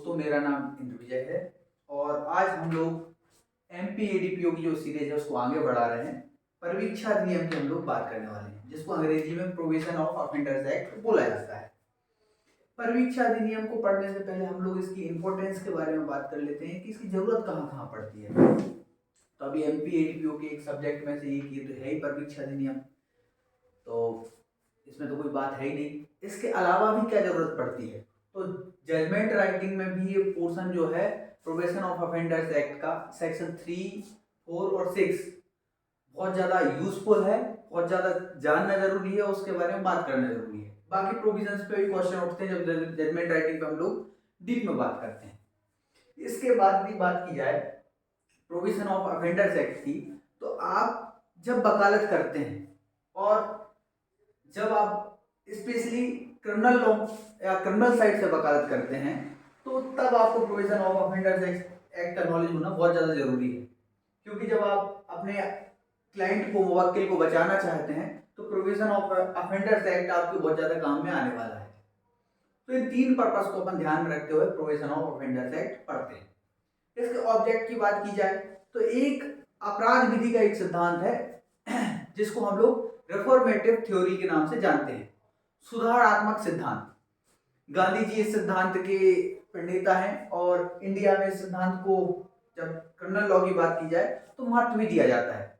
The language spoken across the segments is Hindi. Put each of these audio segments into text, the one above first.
दोस्तों, मेरा नाम इंद्रविजय है और आज हम लोग एमपीएडीपीओ की जो सीरीज है उसको आगे बढ़ा रहे हैं। परीक्षा अधिनियम की हम लोग बात करने वाले हैं, जिसको अंग्रेजी में प्रोविजन ऑफ ऑफेंडर्स एक्ट बोला जाता है। परीक्षा अधिनियम को पढ़ने से पहले हम लोग इसकी इंपॉर्टेंस के बारे में बात कर लेते हैं कि इसकी जरूरत कहाँ कहाँ पड़ती है। तो अभी एमपीएडीपीओ के एक सब्जेक्ट में से एक ये तो है ही परीक्षा अधिनियम, तो इसमें तो कोई बात है ही नहीं। इसके अलावा भी क्या जरूरत पड़ती है, तो जजमेंट राइटिंग में भी ये पोर्शन जो है प्रोबेशन ऑफ ऑफेंडर्स एक्ट का सेक्शन 3, 4 और 6 बहुत ज़्यादा यूजफुल है, बहुत ज़्यादा जानना जरूरी है, उसके बारे में बात करना जरूरी है। बाकी प्रोविजंस पे भी क्वेश्चन उठते हैं जब जजमेंट राइटिंग पे हम लोग डीप में बात करते हैं। इसके बाद भी बात की जाए प्रोविजन ऑफ ऑफेंडर्स एक्ट की, तो आप जब वकालत करते हैं और जब आप स्पेशली क्रिमिनल लॉ या क्रिमिनल साइड से वकालत करते हैं, तो तब आपको प्रोविजन ऑफ ऑफेंडर्स एक्ट का नॉलेज होना बहुत ज़्यादा जरूरी है। क्योंकि जब आप अपने क्लाइंट को, मुवक्किल को बचाना चाहते हैं, तो प्रोविजन ऑफ ऑफेंडर्स एक्ट आपके बहुत ज़्यादा काम में आने वाला है। तो इन तीन पर्पस को अपन ध्यान में रखते हुए प्रोविजन ऑफ ऑफेंडर्स एक्ट पढ़ते हैं। इसके ऑब्जेक्ट की बात की जाए तो एक अपराध विधि का एक सिद्धांत है जिसको हम लोग रिफॉर्मेटिव थ्योरी के नाम से जानते हैं, सुधारात्मक सिद्धांत। गांधी जी इस सिद्धांत के प्रणेता हैं और इंडिया में इस सिद्धांत को जब क्रिमिनल लॉ की बात की जाए तो महत्व भी दिया जाता है।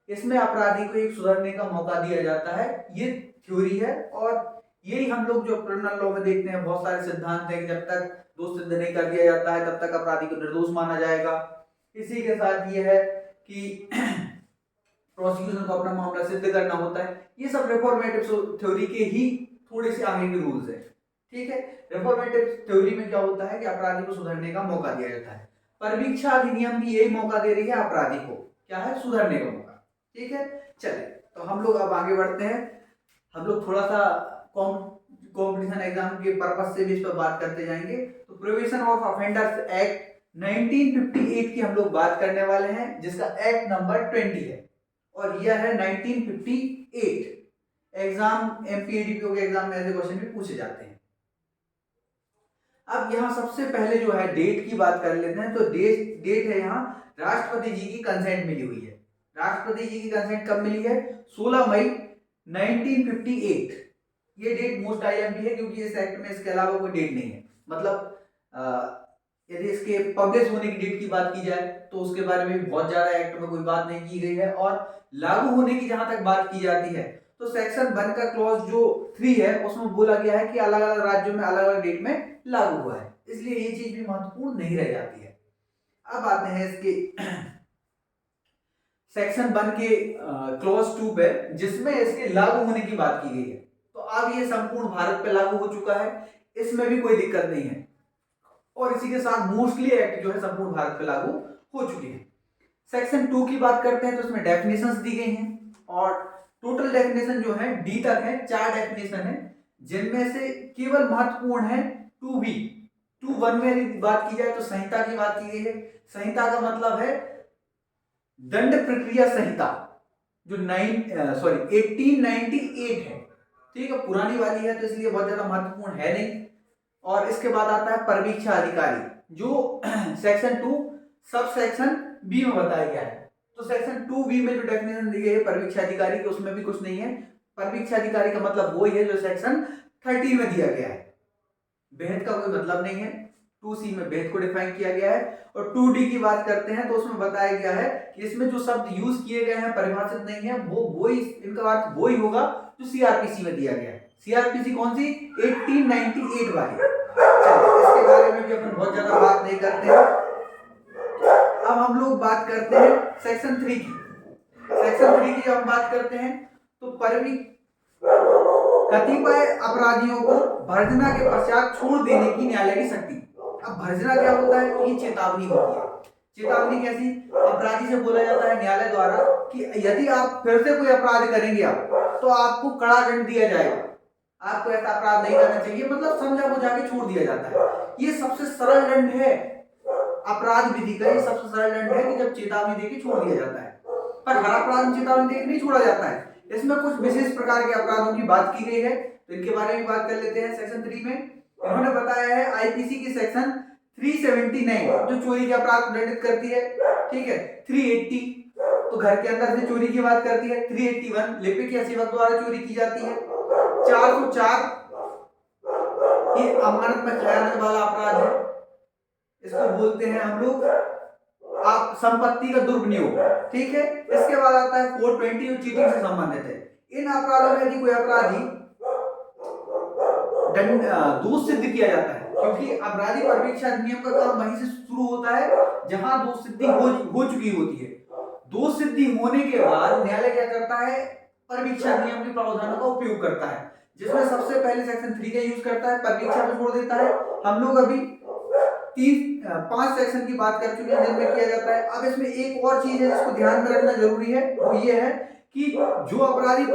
इसमें अपराधी को एक सुधरने का मौका दिया जाता है, ये थ्योरी है। और यही हम लोग जो क्रिमिनल लॉ में देखते हैं, बहुत सारे सिद्धांत हैं कि जब तक दोष सिद्ध नहीं कर दिया जाता है तब तक अपराधी को निर्दोष माना जाएगा। इसी के साथ ये है कि प्रोसिक्यूशन को अपना मामला सिद्ध करना होता है। ये सब रिफॉर्मेटिव थ्योरी के ही थोड़े से आगे के रूल्स है। ठीक है, रिफॉर्मेटिव थ्योरी में क्या होता है कि अपराधी को सुधरने का मौका दिया जाता है। परीक्षा अधिनियम भी यही मौका दे रही है अपराधी को, क्या है, सुधरने का मौका। ठीक है, चलिए तो हम लोग अब आगे बढ़ते हैं। हम लोग थोड़ा सा कॉम्पिटिशन एग्जाम के पर्पस से भी इस पर बात करते जाएंगे। तो प्रोविजन ऑफ ऑफेंडर्स एक्ट 1958 की हम लोग बात करने वाले हैं, जिसका एक्ट नंबर 20 है और यह है 1958। एग्जाम एमपीएडीपीओ के एग्जाम में ऐसे क्वेश्चन भी पूछे जाते हैं। अब यहाँ सबसे पहले जो है डेट की बात कर लेते हैं। तो डेट है यहाँ राष्ट्रपति जी की कंसेंट मिली हुई है। राष्ट्रपति जी की कंसेंट कब मिली है? 16 मई 1958। ये डेट मोस्ट आईएमपी है क्योंकि इस एक्ट में इसके अलावा कोई डेट नहीं है। मतलब यदि इसके पब्लिश होने की डेट की बात की जाए तो उसके बारे में बहुत ज्यादा एक्ट में कोई बात नहीं की गई है। और लागू होने की जहां तक बात की जाती है तो सेक्शन 1 का क्लॉज जो 3 है उसमें बोला गया है कि अलग अलग राज्यों में अलग अलग डेट में लागू हुआ है, इसलिए ये चीज भी महत्वपूर्ण नहीं रह जाती है। अब आते हैं इसके सेक्शन 1 के क्लॉज 2 पे, जिसमें इसके लागू होने की बात की गई है। तो अब ये संपूर्ण भारत पे लागू हो चुका है, इसमें भी कोई दिक्कत नहीं है। और इसी के साथ मोस्टली एक्ट जो है संपूर्ण भारत पे लागू हो चुके हैं। सेक्शन 2 की बात करते हैं तो इसमें डेफिनेशंस दी गई हैं और टोटल डेफिनेशन जो है डी तक है, 4 डेफिनेशन है, जिनमें से केवल महत्वपूर्ण है 2B। 2(1) में यदि बात की जाए तो संहिता की बात की गई है। संहिता का मतलब है दंड प्रक्रिया संहिता, जो 1898 है। ठीक है, पुरानी वाली है तो इसलिए बहुत ज्यादा महत्वपूर्ण है नहीं। और इसके बाद आता है परीक्षा अधिकारी, जो सेक्शन 2 सब सेक्शन बी में बताया गया है। तो सेक्शन 2B में जो डेफिनेशन दी गई है परीक्षा अधिकारी की, उसमें भी कुछ नहीं है। परीक्षा अधिकारी का मतलब वही है जो सेक्शन 13 में दिया गया है। भेद का कोई मतलब नहीं है। 2C में भेद को डिफाइन किया गया है। और 2D की बात करते हैं तो उसमें बताया गया है कि इसमें जो शब्द यूज किए गए हैं परिभाषित नहीं है, वो इनका अर्थ वही होगा जो सीआरपीसी में दिया गया है। सीआरपीसी कौन सी? 1898 वाली। इसके बारे में भी अपन बहुत ज्यादा बात नहीं करते हैं। अब हम लोग बात करते हैं सेक्शन 3 की। सेक्शन 3 की हम बात करते हैं तो कतिपय अपराधियों को भर्जना के पश्चात छोड़ देने की न्यायालय की शक्ति। अब भर्जना क्या होता है? तो ये चेतावनी होती है। चेतावनी कैसी? अपराधी से बोला जाता है न्यायालय द्वारा कि यदि आप फिर से कोई अपराध करेंगे तो आपको कड़ा दंड दिया जाएगा, आपको ऐसा अपराध नहीं करना चाहिए, मतलब समझा बुझा के छोड़ दिया जाता है। ये सबसे सरल दंड है अपराध विधि का, ये सबसे सरल दंड है कि जब चेतावनी देके छोड़ दिया जाता है। पर हर अपराध में चेतावनी देके नहीं छोड़ा जाता है, इसमें कुछ विशेष प्रकार के अपराधों की बात की गई है, तो इनके बारे में बात कर लेते हैं। सेक्शन 3 में इन्होंने बताया है आईपीसी की सेक्शन 379 जो चोरी के अपराध को दंडित करती है, ठीक है। 380 तो घर के अंदर से चोरी की बात करती है। 381 लिपिक या सेवक द्वारा चोरी की जाती है। 404 ये अमानत में खयानत वाला अपराध है, इसको बोलते हैं हम लोग आप संपत्ति का दुर्विनियोग, ठीक है। इसके बाद आता है 420 जो चीटिंग से संबंधित है। इन अपराधों में यदि कोई अपराधी दोष सिद्ध किया जाता है, क्योंकि अपराधी परवीक्षा अधिनियम का काम वहीं से शुरू होता है जहां दोष सिद्धि हो चुकी होती है। दोष सिद्धि होने के बाद न्यायालय क्या करता है, परवीक्षा अधिनियम के प्रावधानों का उपयोग करता है, जिसमें सबसे पहले सेक्शन 3 का यूज करता है, परवीक्षा में छोड़ देता है। हम लोग अभी 5 सेक्शन की बात कर चुके हैं जिनमें किया जाता है। अब इसमें एक और चीज है जिसको ध्यान में रखना जरूरी है, वो ये है कि जो अपराधी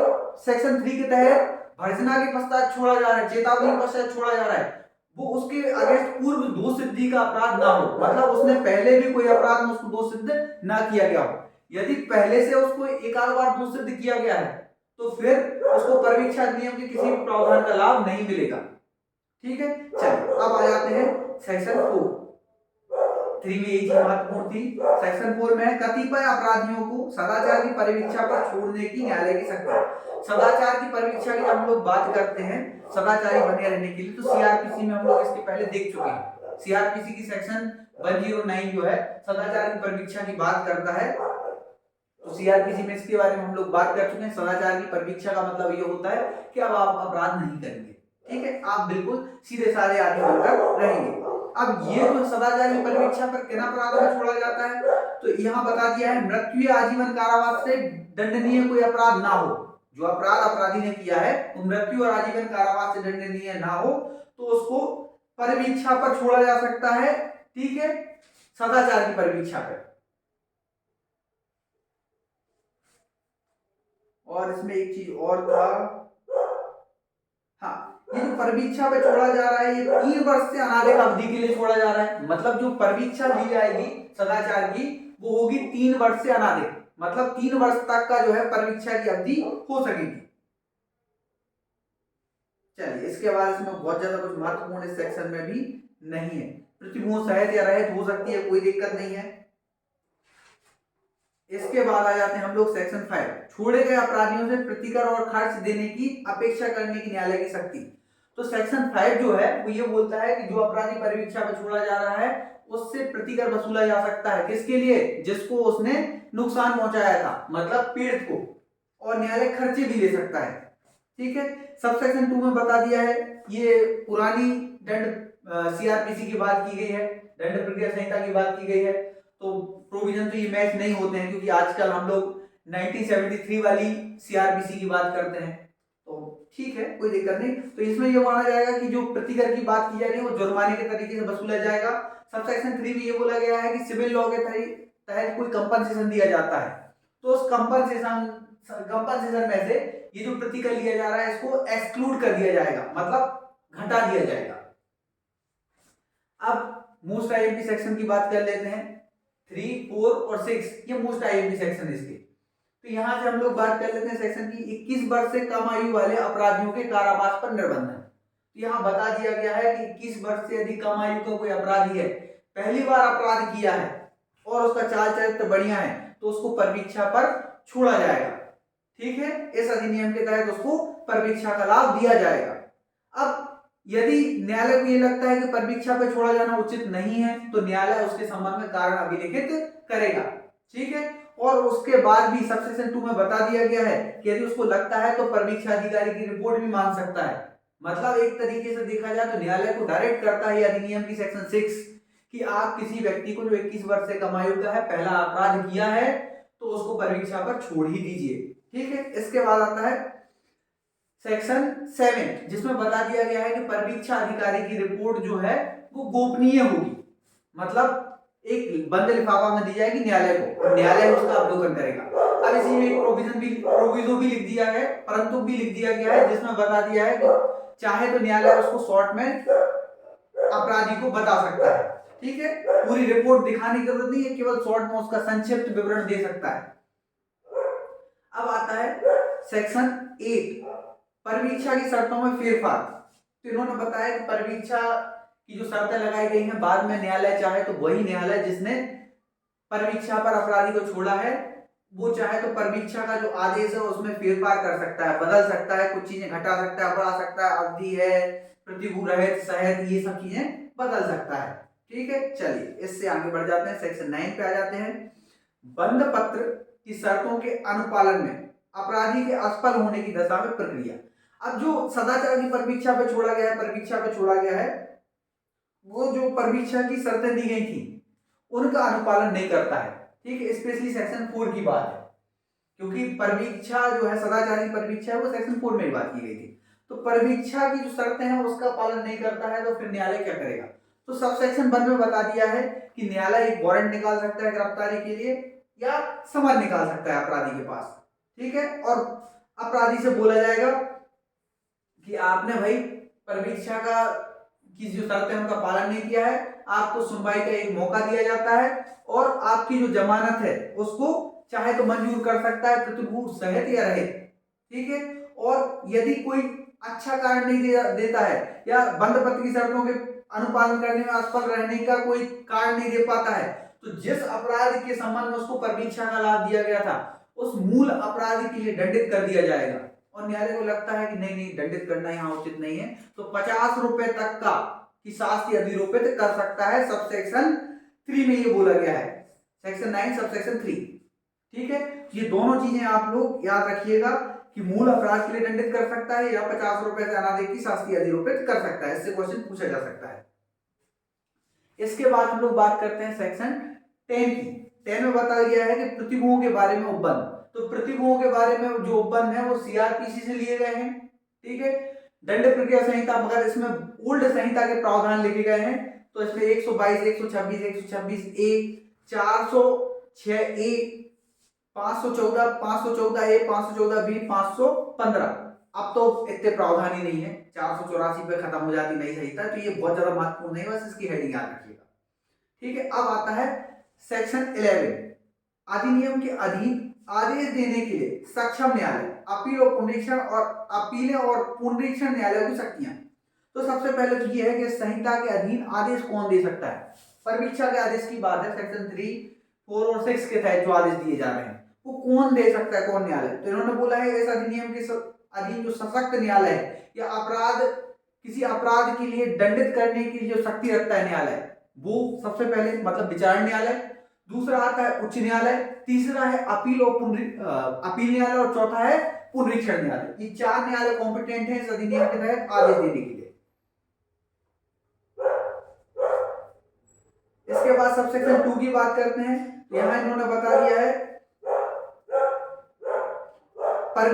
सेक्शन 3 के तहत भर्त्सना के पश्चात छोड़ा जा रहा है, चेतावनी के पश्चात छोड़ा जा रहा है, वो उसके अगेंस्ट पूर्व दोष सिद्धि का अपराध ना हो, मतलब उसने पहले भी कोई अपराध में उसको दोष सिद्ध ना किया गया हो। यदि पहले से उसको एक आध बार दोष सिद्ध किया गया है तो फिर उसको परवीक्षा अधिनियम के किसी भी प्रावधान का लाभ नहीं मिलेगा, ठीक है। चलिए अब आ जाते हैं सेक्शन 3 में, यही महत्वपूर्ण थी। सेक्शन 4 में कतिपय अपराधियों को सदाचार की परिवीक्षा पर छोड़ने की न्यायालय की शक्ति। सदाचार की परिवीक्षा की जब हम लोग बात करते हैं सदाचारी बने रहने के लिए, तो सीआरपीसी में हम लोग इसके पहले देख चुके हैं। सीआरपीसी की सेक्शन 109 जो है सदाचार की परिवीक्षा की बात करता है, तो सीआरपीसी में इसके बारे में हम लोग बात कर चुके हैं। सदाचार की परिवीक्षा का मतलब ये होता है कि अब आप अपराध नहीं करेंगे, ठीक है, आप बिल्कुल सीधे साधे आदमी बनकर रहेंगे। अब ये जो सदाचार की परिवीक्षा पर किन अपराधों में छोड़ा जाता है, तो यहाँ बता दिया है मृत्यु या आजीवन कारावास से दंडनीय कोई अपराध ना हो। जो अपराध अपराधी ने किया है वो मृत्यु और आजीवन कारावास से दंडनीय ना हो तो उसको परिवीक्षा पर छोड़ा जा सकता है, ठीक है, सदाचार की परिवीक्षा पर। और इसमें एक चीज और था, हाँ, ये जो परिवीक्षा पे छोड़ा जा रहा है ये 3 वर्ष से अनाधिक अवधि के लिए छोड़ा जा रहा है। मतलब जो परिवीक्षा ली जाएगी सदाचार की वो होगी 3 वर्ष से अनाधिक, मतलब 3 वर्ष तक का जो है परिवीक्षा की अवधि हो सकेगी। चलिए इसके बाद इसमें बहुत ज्यादा कुछ महत्वपूर्ण इस सेक्शन में भी नहीं है। प्रतिमोह सहित या रहित हो सकती है, कोई दिक्कत नहीं है। इसके बाद आ जाते हैं हम लोग सेक्शन 5, छोड़े गए अपराधियों से प्रतिकर और खर्च देने की अपेक्षा करने की न्यायालय की शक्ति। तो सेक्शन 5 जो है वो ये बोलता है कि जो अपराधी परिवीक्षा में छोड़ा जा रहा है उससे प्रतिकर वसूला जा सकता है, किसके लिए, जिसको उसने नुकसान पहुंचाया था, मतलब पीड़ित को, और न्यायालय खर्चे भी ले सकता है, ठीक है। सब सेक्शन 2 में बता दिया है, ये पुरानी दंड सीआरपीसी की बात की गई है, दंड प्रक्रिया संहिता की बात की गई है, तो प्रोविजन तो ये मैच नहीं होते हैं क्योंकि आजकल हम लोग 1973 वाली सीआरपीसी की बात करते हैं, तो ठीक है कोई दिक्कत नहीं। तो इसमें ये माना जाएगा कि जो प्रतिकर की बात की जा रही है वो जुर्माने के तरीके से वसूला जाएगा। सब सेक्शन 3 में ये बोला गया है कि सिविल लॉ के तहत कोई कंपनसेशन दिया जाता है, तो उस कंपनसेशन में से ये जो प्रतिकर लिया जा रहा है इसको एक्सक्लूड कर दिया जाएगा, मतलब घटा दिया जाएगा। अब मोस्ट आईएमपी सेक्शन की बात कर लेते हैं, 3, 4 और 6 ये मोस्ट आईएमपी सेक्शन इसके। तो यहां से हम लोग बात कर लेते हैं सेक्शन की 21 वर्ष से कम आयु वाले अपराधियों के कारावास पर निर्बंध। तो यहाँ बता दिया गया है कि 21 वर्ष से अधिक कम आयु का कोई अपराधी है, पहली बार अपराध किया है और उसका चाल चरित्र बढ़िया है तो उसको परिवीक्षा पर छोड़ा जाएगा, ठीक है, इस अधिनियम के तहत उसको परिवीक्षा का लाभ दिया जाएगा। अब यदि न्यायालय को ये लगता है कि परिवीक्षा पर छोड़ा जाना उचित नहीं है तो न्यायालय उसके संबंध में कारण अभिलिखित करेगा, ठीक है। और उसके बाद भी सब सेक्शन 2 में बता दिया गया है कि यदि उसको लगता है तो परिवीक्षा अधिकारी की रिपोर्ट भी मांग सकता है। मतलब एक तरीके से देखा जाए तो न्यायालय को डायरेक्ट करता है अधिनियम की सेक्शन 6 कि आप किसी व्यक्ति को जो 21 वर्ष से कम आयु का है, पहला अपराध किया है, तो उसको परिवीक्षा पर छोड़ ही दीजिए, ठीक है। इसके बाद आता है सेक्शन 7 जिसमें बता दिया गया है कि परिवीक्षा अधिकारी की रिपोर्ट जो है वो गोपनीय होगी, मतलब एक बंद लिफाफा में दी जाएगी न्यायालय को, न्यायालय उसका अवलोकन करेगा। अब इसी में एक प्रोविजो भी लिख दिया है, परंतु भी लिख दिया गया है जिसमें बता दिया है कि चाहे तो न्यायालय उसको शॉर्ट में अपराधी को बता सकता है, ठीक है, पूरी रिपोर्ट दिखाने की जरूरत नहीं है, केवल शॉर्ट में उसका संक्षिप्त विवरण दे सकता है। अब आता है सेक्शन 8 परिवीक्षा की शर्तों में फेरफार। तो इन्होंने बताया कि परिवीक्षा की जो शर्तें लगाई गई हैं, बाद में न्यायालय चाहे तो वही न्यायालय जिसने परवीक्षा पर अपराधी को छोड़ा है, वो चाहे तो परवीक्षा का जो आदेश है उसमें फेरफार कर सकता है, बदल सकता है, कुछ चीजें घटा सकता है, बढ़ा सकता है, अवधि है, प्रतिभूर रहित सहित, ये सब चीजें बदल सकता है। ठीक है, चलिए इससे आगे बढ़ जाते हैं, सेक्शन 9 पे आ जाते हैं। बंद पत्र की शर्तों के अनुपालन में अपराधी के असफल होने की दशा में प्रक्रिया। अब जो सदाचार की परवीक्षा पे छोड़ा गया है, परवीक्षा पे छोड़ा गया है, वो जो परवीक्षा की शर्तें दी गई थी उनका अनुपालन नहीं करता है। ठीक है, स्पेशली सेक्शन 4 की बात है, क्योंकि परवीक्षा जो है, सदाचारी परवीक्षा है, वो सेक्शन 4 में ही बात की गई थी। तो परवीक्षा की जो शर्तें हैं उसका पालन नहीं करता है, तो फिर न्यायालय क्या करेगा? तो सब सेक्शन 1 में बता दिया है कि न्यायालय एक वारंट निकाल सकता है गिरफ्तारी के लिए, या समन निकाल सकता है अपराधी के पास। ठीक है, और अपराधी से बोला जाएगा कि आपने भाई परवीक्षा का की जो शर्तें हैं उनका पालन नहीं किया है, आपको सुनवाई का एक मौका दिया जाता है, और आपकी जो जमानत है उसको चाहे तो मंजूर कर सकता है, प्रतिभूर सहित या रहित। ठीक है, और यदि कोई अच्छा कारण नहीं देता है, या बंद पत्र की शर्तों के अनुपालन करने में असफल रहने का कोई कारण नहीं दे पाता है, तो जिस अपराध के संबंध में उसको परवीक्षा का लाभ दिया गया था, उस मूल अपराध के लिए दंडित कर दिया जाएगा। और न्यायालय को लगता है कि नहीं दंडित करना यहाँ उचित नहीं है, तो 50 रुपए तक का की शास्ति अधिरोपित कर सकता है। सब सेक्शन 3 में ये बोला गया है, सेक्शन 9 सब सेक्शन 3। ठीक है, ये दोनों चीजें आप लोग याद रखिएगा कि मूल अपराध के लिए दंडित कर सकता है, या 50 रुपए से अनाधिक की शास्ति अधिरोपित कर सकता है। इससे क्वेश्चन पूछा जा सकता है। इसके बाद हम लोग बात करते हैं सेक्शन 10 की। 10 में बताया गया है कि प्रतिभूओं के बारे में उपबंध। तो प्रतिभूओं के बारे में जो उपबंध है वो सीआरपीसी से लिए गए हैं। ठीक है, दंड प्रक्रिया संहिता, मगर इसमें ओल्ड संहिता के प्रावधान लिखे गए हैं। तो इसमें 122, 126, 126 ए, 406 ए, 514, 514 ए, 514 बी, 515। अब तो इतने प्रावधान ही नहीं है, 484 पे खत्म हो जाती नई संहिता, तो ये बहुत ज्यादा महत्वपूर्ण नहीं, बस इसकी हेडिंग याद रखिएगा। ठीक है, अब आता है सेक्शन 11। अधिनियम के अधीन आदेश देने के लिए सक्षम न्यायालय, अपील और पुनरीक्षण, और अपीलें और पुनरीक्षण न्यायालयों की शक्तियां। तो सबसे पहले तो ये है कि संहिता के अधीन आदेश कौन दे सकता है। परवीक्षा के आदेश की बात है, सेक्शन 3, 4 और 6 के तहत जो आदेश दिए जा रहे हैं वो कौन दे सकता है, कौन न्यायालय? तो इन्होंने बोला है इस अधिनियम के अधीन जो सशक्त न्यायालय है, या अपराध किसी अपराध के लिए दंडित करने की जो शक्ति रखता है न्यायालय, वो सबसे पहले मतलब विचारण न्यायालय, दूसरा आता है उच्च न्यायालय, तीसरा है अपील न्यायालय, और चौथा है पुनरीक्षण न्यायालय। ये 4 न्यायालय कॉम्पिटेंट हैं इस अधिनियम के तहत आदेश देने के लिए। इसके बाद सब सेक्शन 2 की बात करते हैं। यहां इन्होंने बता दिया है पर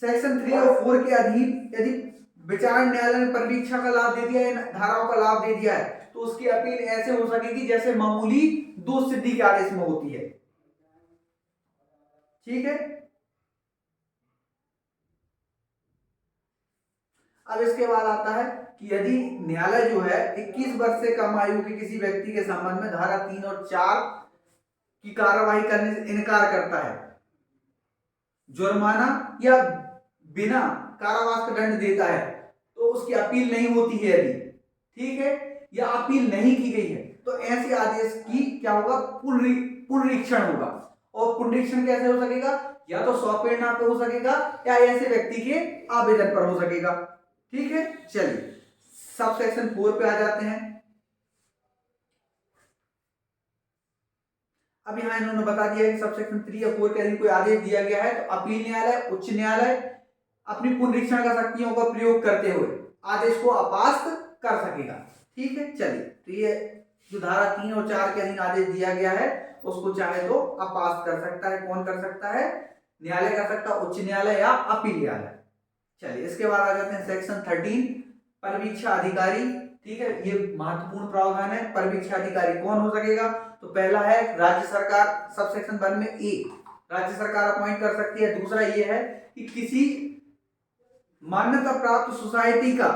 सेक्शन 3 और 4 के अधीन यदि विचारण न्यायालय ने परवीक्षा का लाभ दे दिया, इन धाराओं का लाभ दे दिया है, तो उसकी अपील ऐसे हो सकेगी जैसे मामूली दोष सिद्धि के आदेश में होती है। ठीक है, अब इसके बाद आता है कि यदि न्यायालय जो है 21 वर्ष से कम आयु के किसी व्यक्ति के संबंध में धारा 3 और 4 की कार्यवाही करने से इनकार करता है, जुर्माना या बिना कारावास का दंड देता है, तो उसकी अपील नहीं होती है यदि, ठीक है, या अपील नहीं की गई है, तो ऐसे आदेश की क्या होगा, पुनरीक्षण होगा। और पुनरीक्षण कैसे हो सकेगा? या तो स्वप्रेरणा पे हो सकेगा, या ऐसे व्यक्ति के आवेदन पर हो सकेगा। ठीक है, चलिए सब सेक्शन 4 पे आ जाते हैं। अब यहां इन्होंने बता दिया है कि सब सेक्शन 3 या 4 के अधीन कोई आदेश दिया गया है, तो अपील न्यायालय, उच्च न्यायालय अपनी पुनरीक्षण का शक्तियों का प्रयोग करते हुए आदेश को अपास्त कर सकेगा। ठीक है, चलिए, तो ये जो धारा 3 और 4 के अधीन आदेश दिया गया है उसको चाहे तो अपास्त कर सकता है। कौन कर सकता है? न्यायालय कर सकता है, उच्च न्यायालय या अपील न्यायालय। चलिए, इसके बाद आ जाते हैं सेक्शन 13, परवीक्षा अधिकारी। ठीक है, ये महत्वपूर्ण प्रावधान है। परवीक्षा अधिकारी कौन हो सकेगा? तो पहला है राज्य सरकार, सब सेक्शन 1 में ए, राज्य सरकार अपॉइंट कर सकती है। दूसरा ये है कि किसी मान्यता प्राप्त सोसाइटी का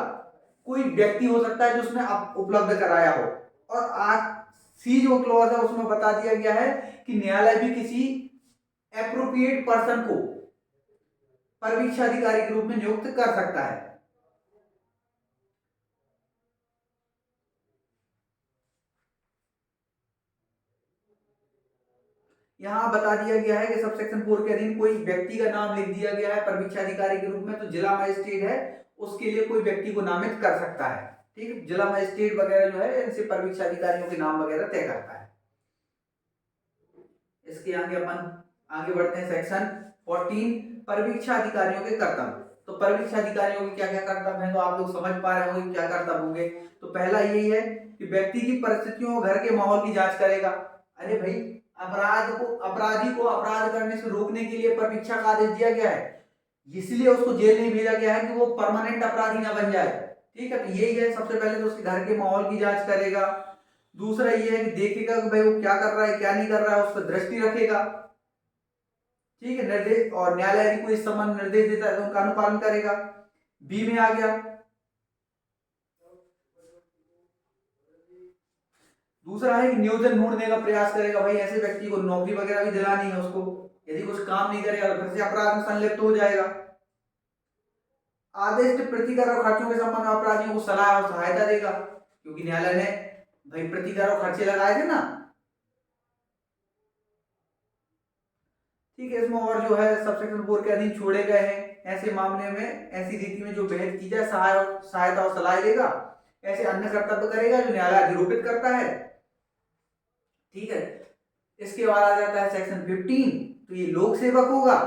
कोई व्यक्ति हो सकता है जो उसने उपलब्ध कराया हो। और आज सी जो क्लॉज है उसमें बता दिया गया है कि न्यायालय भी किसी एप्रोप्रिएट पर्सन को परवीक्षा अधिकारी के रूप में नियुक्त कर सकता है। यहाँ बता दिया गया है कि सब सेक्शन 4 के अधीन कोई व्यक्ति का नाम लिख दिया गया है परीक्षा अधिकारी के रूप में, तो जिला मजिस्ट्रेट है उसके लिए कोई व्यक्ति को नामित कर सकता है। ठीक है, जिला मजिस्ट्रेट वगैरह जो है इनसे परीक्षा अधिकारियों के नाम वगैरह तय करता है। इसके आगे अपन आगे बढ़ते हैं सेक्शन 14 परीक्षा अधिकारियों के कर्तव्य। तो परीक्षा अधिकारियों के क्या क्या कर्तव्य हैं, तो आप लोग समझ पा रहे होंगे क्या कर्तव्य होंगे। तो पहला यही है कि व्यक्ति की परिस्थितियों और घर के माहौल की जांच करेगा। अरे भाई, अपराधी को अपराध करने से रोकने के लिए परीक्षा का आदेश दिया गया है, इसलिए उसको जेल नहीं भेजा गया है कि वो परमानेंट अपराधी ना बन जाए। ठीक है, तो यही है, सबसे पहले तो उसके घर के माहौल की जांच करेगा। दूसरा ये है कि देखेगा कि भाई वो क्या कर रहा है क्या नहीं कर रहा है, उस पर दृष्टि रखेगा। ठीक है, निर्देश और न्यायालय यदि कोई इस संबंध निर्देश देता है तो उनका अनुपालन करेगा। बी में आ गया, दूसरा है कि नियोजन ढूंढने का प्रयास करेगा। भाई ऐसे व्यक्ति को नौकरी वगैरह भी दिलानी है उसको, यदि कुछ काम नहीं करेगा तो फिर से अपराध में संलिप्त हो जाएगा। आदेश प्रतिकर और खर्चों के संबंध में अपराधियों को सलाह और सहायता देगा, क्योंकि न्यायालय ने भाई प्रतिकर और खर्चे लगाए थे ना। ठीक है, इसमें और जो है सबसेक्शन 4 के अधीन छोड़े गए हैं, ऐसे मामले में ऐसी रीति में जो भेद की जाए सहायता और सलाह देगा। ऐसे अन्य कर्तव्य करेगा जो न्यायालय अधिरोपित करता है। ठीक है, इसके बाद आ जाता है सेक्शन 15, तो ये लोक सेवक होगा।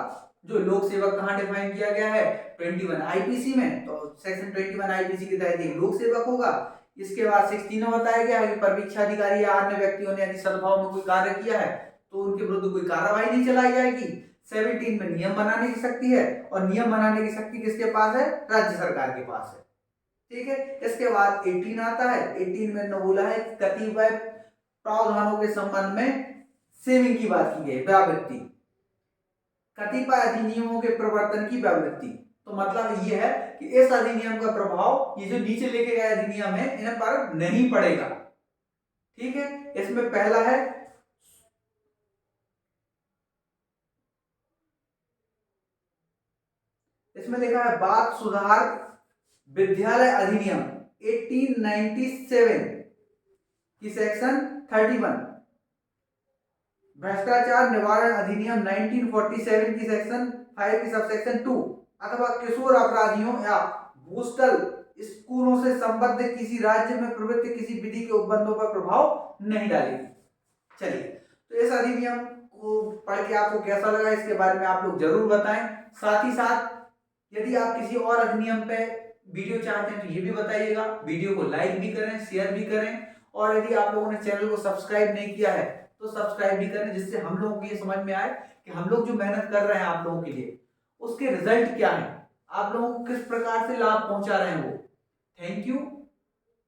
जो लोक सेवक कहाँ डिफाइन किया गया है, 21 आईपीसी में, तो सेक्शन 21 आईपीसी के तहत एक लोक सेवक होगा। इसके बाद 16 में बताया गया है कि परीक्षा अधिकारी या अन्य व्यक्तियों ने यदि सद्भाव में कोई कार्य किया है तो उनके विरुद्ध कोई कार्रवाई नहीं चलाई जाएगी। 17 में नियम बनाने की शक्ति है, और नियम बनाने की शक्ति किसके पास है, राज्य सरकार के पास है। ठीक है, इसके बाद 18 आता है। 18 में न बोला है कतिपय प्रावधानों के संबंध में सेविंग की बात की गई, व्यावृत्ति, कतिपय अधिनियमों के प्रवर्तन की व्यावृत्ति। तो मतलब ये है कि इस अधिनियम का प्रभाव ये जो नीचे लेके गए अधिनियम है इन पर नहीं पड़ेगा। ठीक है, इसमें पहला है इसमें लिखा है बाल सुधार विद्यालय अधिनियम 1897 की सेक्शन 31, भ्रष्टाचार निवारण अधिनियम 1947 की सेक्शन 5 की सबसेक्शन 2, अथवा किशोर अपराधियों या बूस्टल स्कूलों से संबद्ध किसी राज्य में प्रवृत्त किसी विधि के उपबंधों पर प्रभाव नहीं डालेगी। चलिए, तो इस अधिनियम को पढ़ के आपको कैसा लगा इसके बारे में आप लोग जरूर बताएं। साथ ही साथ यदि आप किसी और अधिनियम पे वीडियो चाहते हैं तो ये भी बताइएगा। वीडियो को लाइक भी करें, शेयर भी करें, और यदि आप लोगों ने चैनल को सब्सक्राइब नहीं किया है तो सब्सक्राइब भी करें, जिससे हम लोगों को ये समझ में आए कि हम लोग जो मेहनत कर रहे हैं आप लोगों के लिए उसके रिजल्ट क्या है, आप लोगों को किस प्रकार से लाभ पहुंचा रहे हैं वो। Thank you.